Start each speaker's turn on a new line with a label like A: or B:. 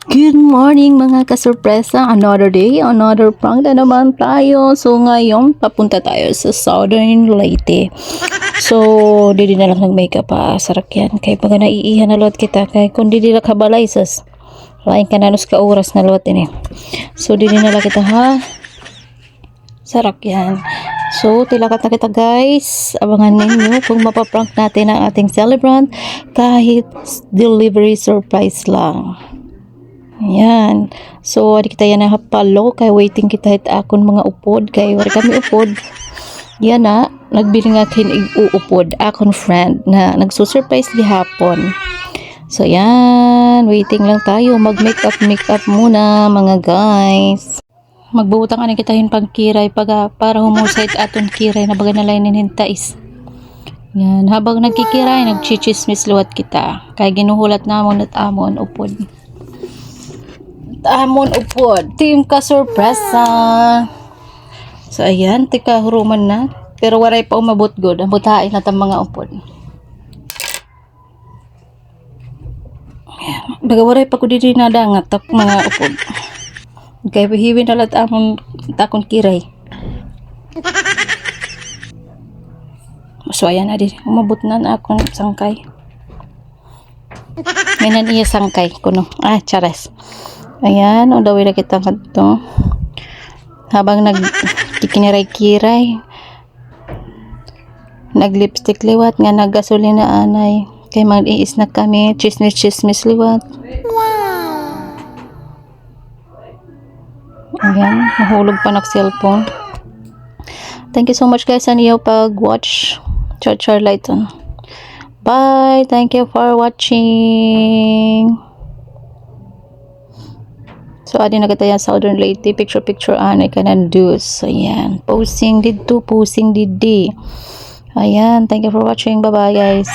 A: Good morning mga kasurpresa, another day, another prank na naman tayo. So ngayon, papunta tayo sa Southern Leyte. So, didi na lang nag-makeup pa, sarak yan. Kaya pag naiihan na lot kita, kaya kung didi lang kabalay, sas, lain ka na nus ka oras na lot ini. So, didi na lang kita ha. Sarak yan. So, tilakat na kita guys. Abangan ninyo kung mapaprank natin ang ating celebrant kahit delivery surprise lang. Yan. So, di kita yan na hapalo. Kaya waiting kita hit akon mga upod. Kaya wari kami upod. Yan na. Nagbili nga kin-uupod. Akon friend na nagsusurprise gihapon. So, yan. Waiting lang tayo. Mag-makeup muna mga guys. Magbutang ani kita hin pagkiray para humusay aton kiray na baga nalainin hintais. Yan. Habang nagkikiray, nagchichismis luwat kita. Kaya ginuhulat namon at amon upod. Amon upod. Team ka sorpresa. So ayan, tika huruman na. Pero waray pa umabot god. Ang butahin na tang mga upod. Ayan. Baga waray pa ko dito nadangat tak mga upod. Kaya pahiwin na lat amon takon kiray. So ayan na din. Umabot na akong sangkay. Minan iya sangkay kuno. Chares. Ayan, o daw na kita kadto. Habang nagkikiniray-kiray, naglipstick liwat nga naggasolina anay. Kay mag-iis na kami, chismis liwat. Ayan, nahulog pa nag-cellphone. Thank you so much guys sa niyo pag-watch. Char Lighton. Bye! Thank you for watching. So, adi na kita yan Southern Leyte. Picture anay ka ng dus. Ayan. Posing dito. Ayan. Thank you for watching. Bye-bye, guys.